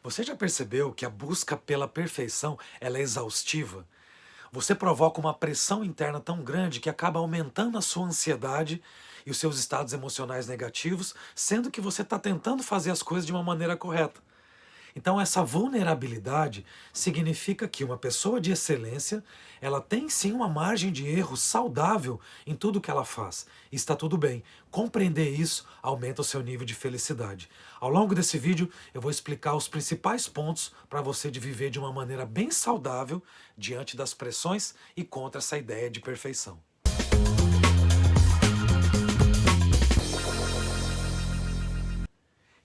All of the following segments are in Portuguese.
Você já percebeu que a busca pela perfeição ela é exaustiva? Você provoca uma pressão interna tão grande que acaba aumentando a sua ansiedade e os seus estados emocionais negativos, sendo que você está tentando fazer as coisas de uma maneira correta. Então, essa vulnerabilidade significa que uma pessoa de excelência, ela tem sim uma margem de erro saudável em tudo que ela faz. E está tudo bem. Compreender isso aumenta o seu nível de felicidade. Ao longo desse vídeo, eu vou explicar os principais pontos para você de viver de uma maneira bem saudável diante das pressões e contra essa ideia de perfeição.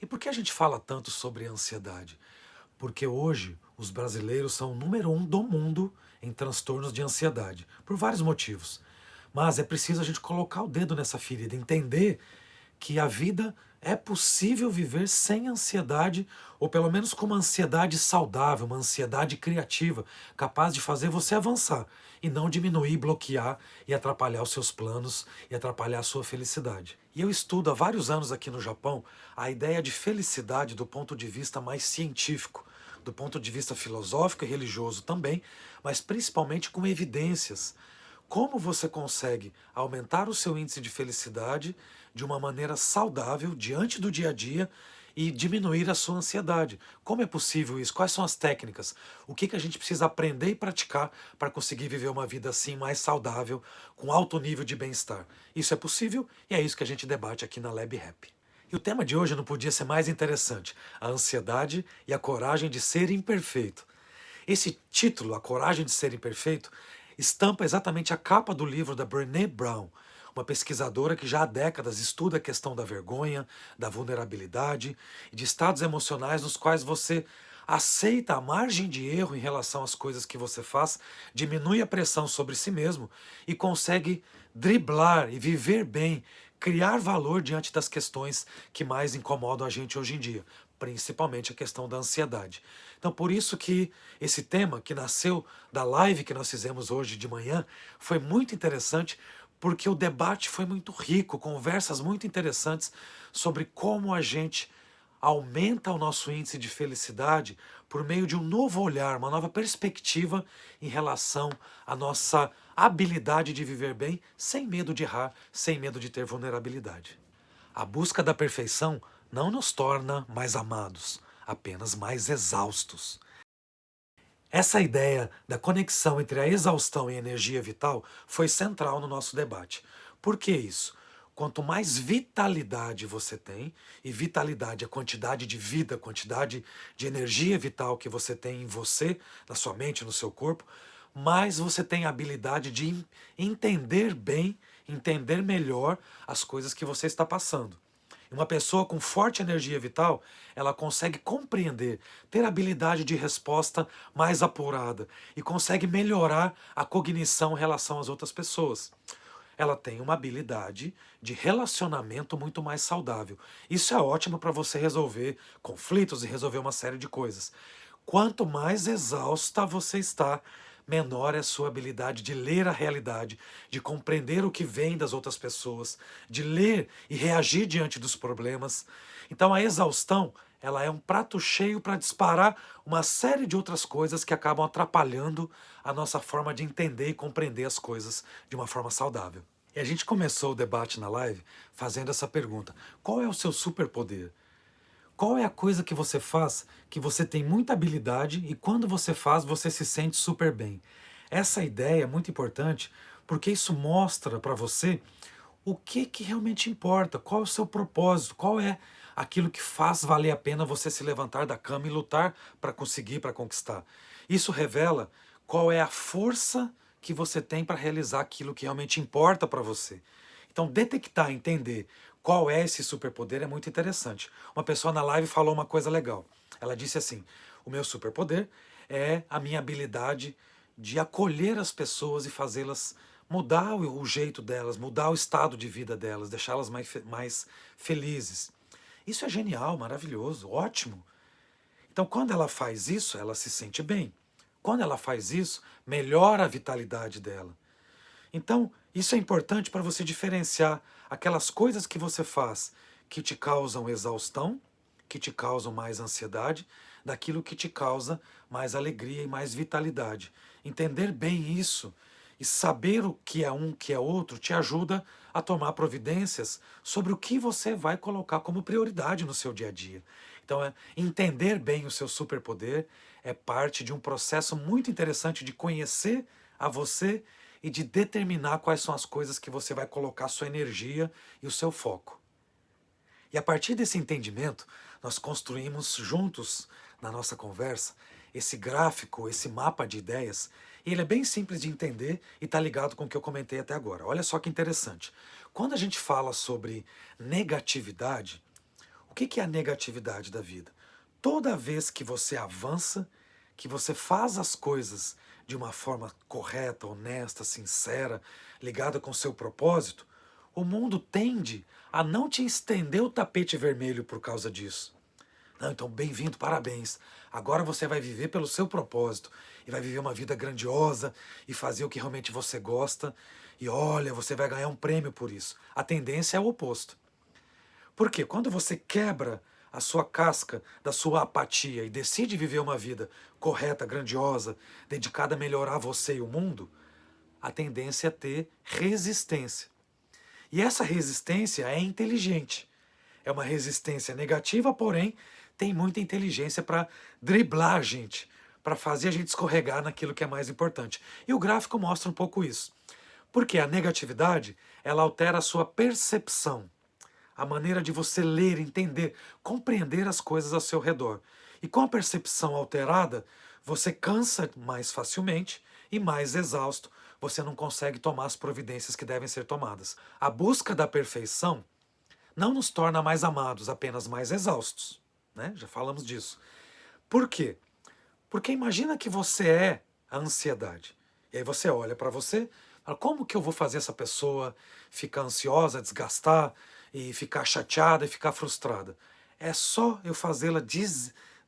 E por que a gente fala tanto sobre ansiedade? Porque hoje os brasileiros são o número um do mundo em transtornos de ansiedade, por vários motivos. Mas é preciso a gente colocar o dedo nessa ferida, entender que a vida é possível viver sem ansiedade, ou pelo menos com uma ansiedade saudável, uma ansiedade criativa, capaz de fazer você avançar e não diminuir, bloquear e atrapalhar os seus planos e atrapalhar a sua felicidade. E eu estudo há vários anos aqui no Japão a ideia de felicidade do ponto de vista mais científico, do ponto de vista filosófico e religioso também, mas principalmente com evidências. Como você consegue aumentar o seu índice de felicidade de uma maneira saudável diante do dia a dia e diminuir a sua ansiedade? Como é possível isso? Quais são as técnicas? O que a gente precisa aprender e praticar para conseguir viver uma vida assim mais saudável, com alto nível de bem-estar? Isso é possível e é isso que a gente debate aqui na Lab Happy. E o tema de hoje não podia ser mais interessante: a ansiedade e a coragem de ser imperfeito. Esse título, A Coragem de Ser Imperfeito, estampa exatamente a capa do livro da Brené Brown, uma pesquisadora que já há décadas estuda a questão da vergonha, da vulnerabilidade e de estados emocionais nos quais você aceita a margem de erro em relação às coisas que você faz, diminui a pressão sobre si mesmo e consegue driblar e viver bem, criar valor diante das questões que mais incomodam a gente hoje em dia, principalmente a questão da ansiedade. Então, por isso que esse tema que nasceu da live que nós fizemos hoje de manhã foi muito interessante, porque o debate foi muito rico, conversas muito interessantes sobre como a gente aumenta o nosso índice de felicidade por meio de um novo olhar, uma nova perspectiva em relação à nossa habilidade de viver bem, sem medo de errar, sem medo de ter vulnerabilidade. A busca da perfeição não nos torna mais amados, apenas mais exaustos. Essa ideia da conexão entre a exaustão e a energia vital foi central no nosso debate. Por que isso? Quanto mais vitalidade você tem, e vitalidade é a quantidade de vida, a quantidade de energia vital que você tem em você, na sua mente, no seu corpo, mais você tem a habilidade de entender bem, entender melhor as coisas que você está passando. Uma pessoa com forte energia vital, ela consegue compreender, ter habilidade de resposta mais apurada e consegue melhorar a cognição em relação às outras pessoas. Ela tem uma habilidade de relacionamento muito mais saudável. Isso é ótimo para você resolver conflitos e resolver uma série de coisas. Quanto mais exausta você está, menor é a sua habilidade de ler a realidade, de compreender o que vem das outras pessoas, de ler e reagir diante dos problemas. Então a exaustão, ela é um prato cheio para disparar uma série de outras coisas que acabam atrapalhando a nossa forma de entender e compreender as coisas de uma forma saudável. E a gente começou o debate na live fazendo essa pergunta: qual é o seu superpoder? Qual é a coisa que você faz que você tem muita habilidade e quando você faz você se sente super bem? Essa ideia é muito importante porque isso mostra para você o que realmente importa, qual é o seu propósito, qual é aquilo que faz valer a pena você se levantar da cama e lutar para conseguir, para conquistar. Isso revela qual é a força que você tem para realizar aquilo que realmente importa para você. Então, detectar, entender qual é esse superpoder é muito interessante. Uma pessoa na live falou uma coisa legal. Ela disse assim: o meu superpoder é a minha habilidade de acolher as pessoas e fazê-las mudar o jeito delas, mudar o estado de vida delas, deixá-las mais felizes. Isso é genial, maravilhoso, ótimo. Então, quando ela faz isso, ela se sente bem. Quando ela faz isso, melhora a vitalidade dela. Então, isso é importante para você diferenciar aquelas coisas que você faz que te causam exaustão, que te causam mais ansiedade, daquilo que te causa mais alegria e mais vitalidade. Entender bem isso e saber o que é um, o que é outro, te ajuda a tomar providências sobre o que você vai colocar como prioridade no seu dia a dia. Então, entender bem o seu superpoder é parte de um processo muito interessante de conhecer a você e de determinar quais são as coisas que você vai colocar sua energia e o seu foco. E a partir desse entendimento, nós construímos juntos, na nossa conversa, esse gráfico, esse mapa de ideias. E ele é bem simples de entender e está ligado com o que eu comentei até agora. Olha só que interessante. Quando a gente fala sobre negatividade, o que é a negatividade da vida? Toda vez que você avança, que você faz as coisas de uma forma correta, honesta, sincera, ligada com o seu propósito, o mundo tende a não te estender o tapete vermelho por causa disso. Não, então bem-vindo, parabéns. Agora você vai viver pelo seu propósito e vai viver uma vida grandiosa e fazer o que realmente você gosta. E olha, você vai ganhar um prêmio por isso. A tendência é o oposto. Porque quando você quebra a sua casca da sua apatia e decide viver uma vida correta, grandiosa, dedicada a melhorar você e o mundo, a tendência é ter resistência. E essa resistência é inteligente. É uma resistência negativa, porém tem muita inteligência para driblar a gente, para fazer a gente escorregar naquilo que é mais importante. E o gráfico mostra um pouco isso. Porque a negatividade, ela altera a sua percepção, a maneira de você ler, entender, compreender as coisas ao seu redor. E com a percepção alterada, você cansa mais facilmente e mais exausto, você não consegue tomar as providências que devem ser tomadas. A busca da perfeição não nos torna mais amados, apenas mais exaustos, né? Já falamos disso. Por quê? Porque imagina que você é a ansiedade. E aí você olha para você e fala, como que eu vou fazer essa pessoa ficar ansiosa, desgastar e ficar chateada e ficar frustrada? É só eu fazê-la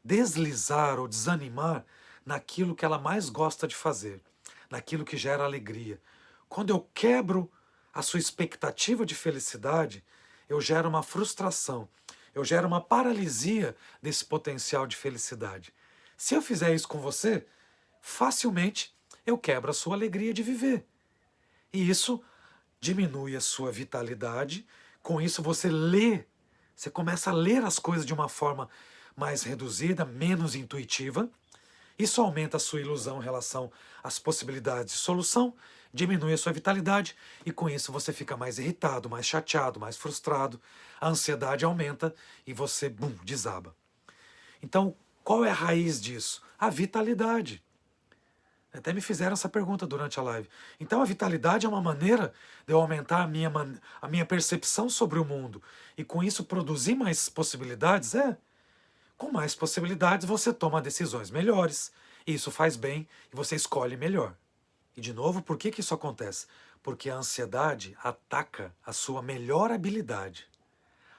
deslizar ou desanimar naquilo que ela mais gosta de fazer, naquilo que gera alegria. Quando eu quebro a sua expectativa de felicidade, eu gero uma frustração, eu gero uma paralisia desse potencial de felicidade. Se eu fizer isso com você, facilmente eu quebro a sua alegria de viver. E isso diminui a sua vitalidade, com isso você começa a ler as coisas de uma forma mais reduzida, menos intuitiva. Isso aumenta a sua ilusão em relação às possibilidades de solução, diminui a sua vitalidade e com isso você fica mais irritado, mais chateado, mais frustrado. A ansiedade aumenta e você, bum, desaba. Então, qual é a raiz disso? A vitalidade. Até me fizeram essa pergunta durante a live. Então, a vitalidade é uma maneira de eu aumentar a minha percepção sobre o mundo e com isso produzir mais possibilidades? Com mais possibilidades, você toma decisões melhores, e isso faz bem e você escolhe melhor. E de novo, por que isso acontece? Porque a ansiedade ataca a sua melhor habilidade.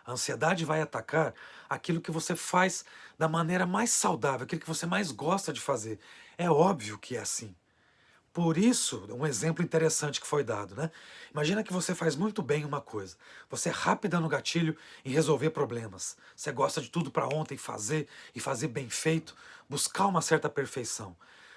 A ansiedade vai atacar aquilo que você faz da maneira mais saudável, aquilo que você mais gosta de fazer. É óbvio que é assim. Por isso, um exemplo interessante que foi dado, né? Imagina que você faz muito bem uma coisa. Você é rápida no gatilho em resolver problemas. Você gosta de tudo para ontem e fazer bem feito, buscar uma certa perfeição.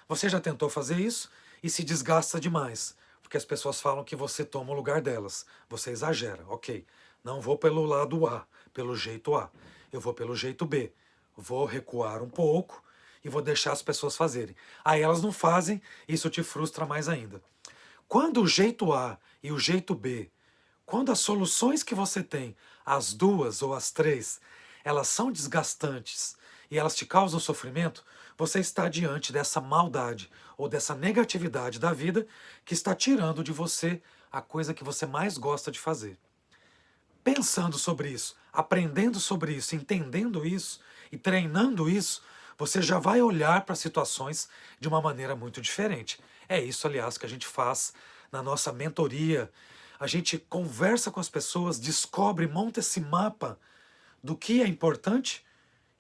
Você já tentou fazer isso e se desgasta demais, porque as pessoas falam que você toma o lugar delas. Você exagera, ok. Não vou pelo lado A, pelo jeito A. Eu vou pelo jeito B. Vou recuar um pouco e vou deixar as pessoas fazerem. Aí elas não fazem, isso te frustra mais ainda. Quando o jeito A e o jeito B, quando as soluções que você tem, as duas ou as três, elas são desgastantes e elas te causam sofrimento, você está diante dessa maldade ou dessa negatividade da vida que está tirando de você a coisa que você mais gosta de fazer. Pensando sobre isso, aprendendo sobre isso, entendendo isso e treinando isso, você já vai olhar para situações de uma maneira muito diferente. É isso, aliás, que a gente faz na nossa mentoria. A gente conversa com as pessoas, descobre, monta esse mapa do que é importante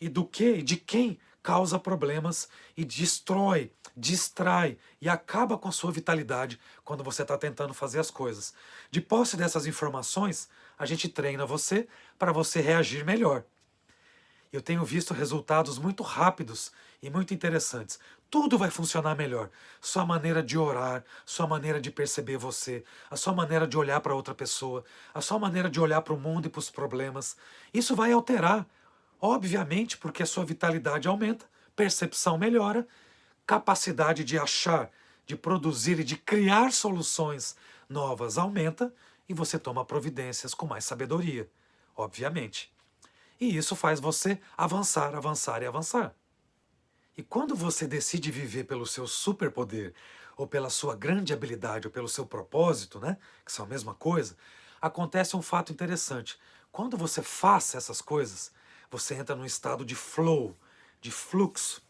e do que e de quem causa problemas e destrói, distrai e acaba com a sua vitalidade quando você está tentando fazer as coisas. De posse dessas informações, a gente treina você para você reagir melhor. Eu tenho visto resultados muito rápidos e muito interessantes. Tudo vai funcionar melhor. Sua maneira de orar, sua maneira de perceber você, a sua maneira de olhar para outra pessoa, a sua maneira de olhar para o mundo e para os problemas. Isso vai alterar, obviamente, porque a sua vitalidade aumenta, percepção melhora, capacidade de achar, de produzir e de criar soluções novas aumenta e você toma providências com mais sabedoria, obviamente. E isso faz você avançar, avançar e avançar. E quando você decide viver pelo seu superpoder, ou pela sua grande habilidade, ou pelo seu propósito, né, que são a mesma coisa, acontece um fato interessante. Quando você faz essas coisas, você entra num estado de flow, de fluxo.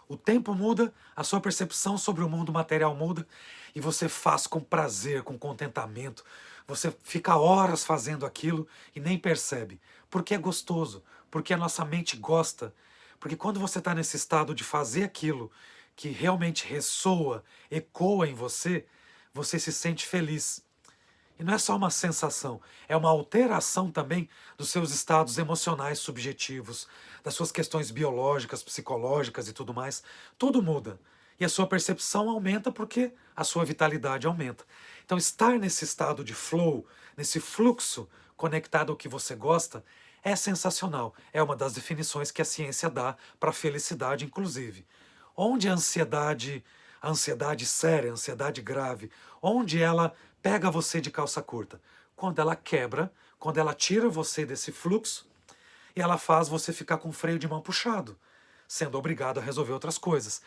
O tempo muda, a sua percepção sobre o mundo material muda e você faz com prazer, com contentamento. Você fica horas fazendo aquilo e nem percebe. Porque é gostoso, porque a nossa mente gosta. Porque quando você está nesse estado de fazer aquilo que realmente ressoa, ecoa em você, você se sente feliz. E não é só uma sensação, é uma alteração também dos seus estados emocionais subjetivos, das suas questões biológicas, psicológicas e tudo mais. Tudo muda. E a sua percepção aumenta porque a sua vitalidade aumenta. Então, estar nesse estado de flow, nesse fluxo conectado ao que você gosta, é sensacional. É uma das definições que a ciência dá para a felicidade, inclusive. Onde a ansiedade séria, a ansiedade grave, onde ela pega você de calça curta? Quando ela quebra, quando ela tira você desse fluxo e ela faz você ficar com o freio de mão puxado, sendo obrigado a resolver outras coisas.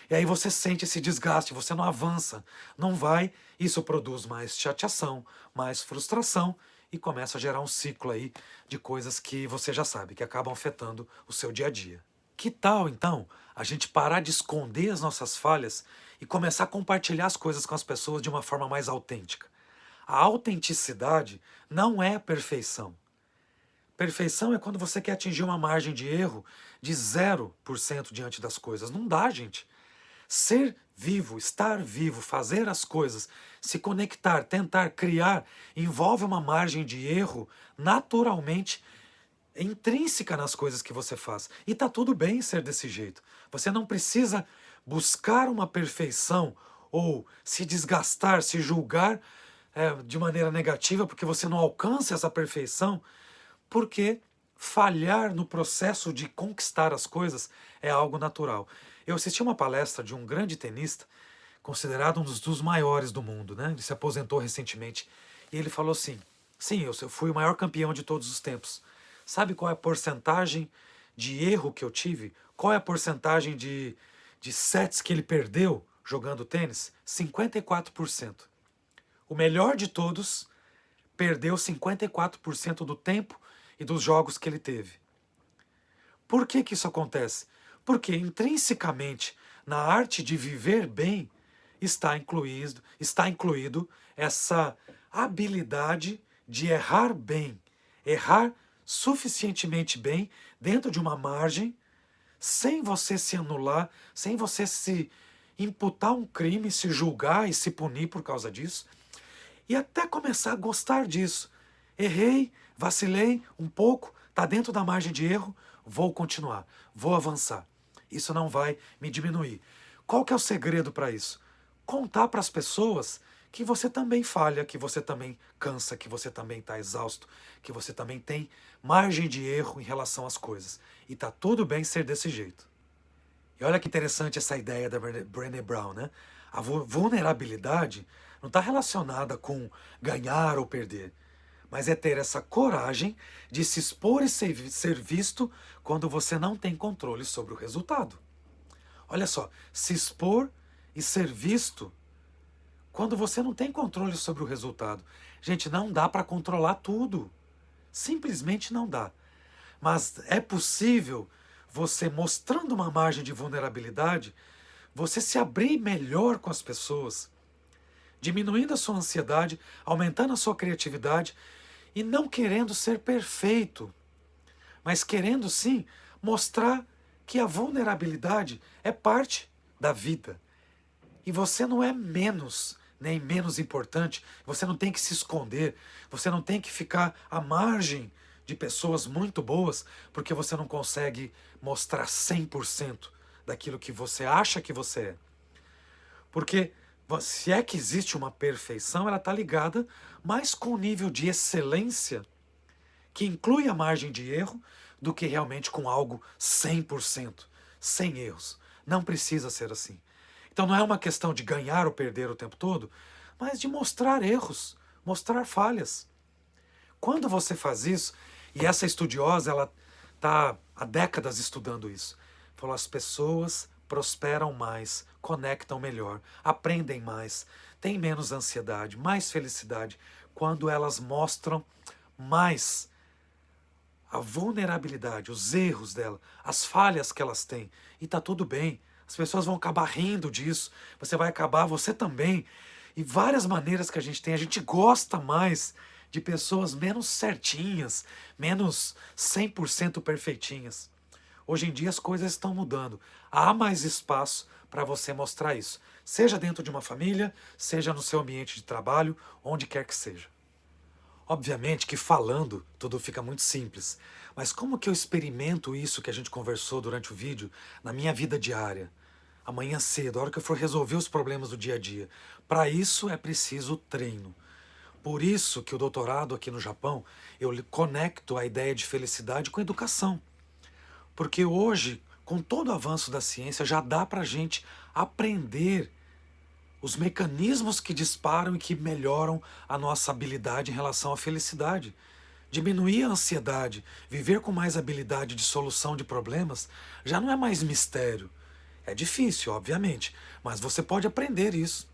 E aí você sente esse desgaste, você não avança, não vai, isso produz mais chateação, mais frustração e começa a gerar um ciclo aí de coisas que você já sabe, que acabam afetando o seu dia a dia. Que tal, então, a gente parar de esconder as nossas falhas e começar a compartilhar as coisas com as pessoas de uma forma mais autêntica? A autenticidade não é a perfeição. Perfeição é quando você quer atingir uma margem de erro de 0% diante das coisas. Não dá, gente. Ser vivo, estar vivo, fazer as coisas, se conectar, tentar criar, envolve uma margem de erro naturalmente intrínseca nas coisas que você faz. E tá tudo bem ser desse jeito. Você não precisa buscar uma perfeição ou se desgastar, se julgar de maneira negativa porque você não alcança essa perfeição, porque falhar no processo de conquistar as coisas é algo natural. Eu assisti uma palestra de um grande tenista, considerado um dos maiores do mundo, né? Ele se aposentou recentemente. E ele falou assim: sim, eu fui o maior campeão de todos os tempos. Sabe qual é a porcentagem de erro que eu tive? Qual é a porcentagem de sets que ele perdeu jogando tênis? 54%. O melhor de todos perdeu 54% do tempo e dos jogos que ele teve. Por que que isso acontece? Porque intrinsecamente na arte de viver bem está incluído essa habilidade de errar bem, errar suficientemente bem dentro de uma margem, sem você se anular, sem você se imputar um crime, se julgar e se punir por causa disso, e até começar a gostar disso. Errei, vacilei um pouco, está dentro da margem de erro, vou continuar, vou avançar. Isso não vai me diminuir. Qual que é o segredo para isso? Contar para as pessoas que você também falha, que você também cansa, que você também está exausto, que você também tem margem de erro em relação às coisas. E tá tudo bem ser desse jeito. E olha que interessante essa ideia da Brené Brown, né? A vulnerabilidade não está relacionada com ganhar ou perder, mas é ter essa coragem de se expor e ser visto quando você não tem controle sobre o resultado. Olha só, se expor e ser visto quando você não tem controle sobre o resultado. Gente, não dá para controlar tudo. Simplesmente não dá. Mas é possível você, mostrando uma margem de vulnerabilidade, você se abrir melhor com as pessoas, diminuindo a sua ansiedade, aumentando a sua criatividade e não querendo ser perfeito, mas querendo sim mostrar que a vulnerabilidade é parte da vida. E você não é menos, nem menos importante, você não tem que se esconder, você não tem que ficar à margem de pessoas muito boas porque você não consegue mostrar 100% daquilo que você acha que você é. Porque se é que existe uma perfeição, ela está ligada mais com o nível de excelência, que inclui a margem de erro, do que realmente com algo 100%, sem erros. Não precisa ser assim. Então não é uma questão de ganhar ou perder o tempo todo, mas de mostrar erros, mostrar falhas. Quando você faz isso, e essa estudiosa, ela está há décadas estudando isso, falou, as pessoas prosperam mais, conectam melhor, aprendem mais, têm menos ansiedade, mais felicidade, quando elas mostram mais a vulnerabilidade, os erros dela, as falhas que elas têm. E tá tudo bem. As pessoas vão acabar rindo disso. Você vai acabar, você também. E várias maneiras que a gente tem. A gente gosta mais de pessoas menos certinhas, menos 100% perfeitinhas. Hoje em dia as coisas estão mudando. Há mais espaço para você mostrar isso. Seja dentro de uma família, seja no seu ambiente de trabalho, onde quer que seja. Obviamente que falando tudo fica muito simples, mas como que eu experimento isso que a gente conversou durante o vídeo na minha vida diária? Amanhã cedo, a hora que eu for resolver os problemas do dia a dia. Para isso é preciso treino. Por isso que o doutorado aqui no Japão, eu conecto a ideia de felicidade com educação. Porque hoje, com todo o avanço da ciência, já dá para a gente aprender os mecanismos que disparam e que melhoram a nossa habilidade em relação à felicidade. Diminuir a ansiedade, viver com mais habilidade de solução de problemas, já não é mais mistério. É difícil, obviamente, mas você pode aprender isso.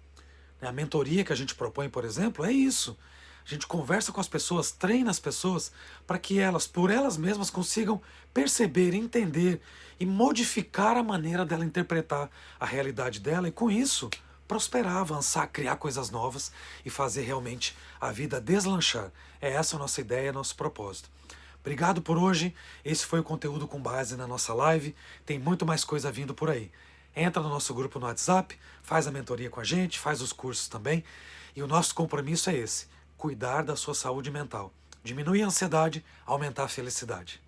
A mentoria que a gente propõe, por exemplo, é isso. A gente conversa com as pessoas, treina as pessoas para que elas, por elas mesmas, consigam perceber, entender e modificar a maneira dela interpretar a realidade dela e, com isso, prosperar, avançar, criar coisas novas e fazer realmente a vida deslanchar. É essa a nossa ideia, nosso propósito. Obrigado por hoje. Esse foi o conteúdo com base na nossa live. Tem muito mais coisa vindo por aí. Entra no nosso grupo no WhatsApp, faz a mentoria com a gente, faz os cursos também. E o nosso compromisso é esse: cuidar da sua saúde mental. Diminuir a ansiedade, aumentar a felicidade.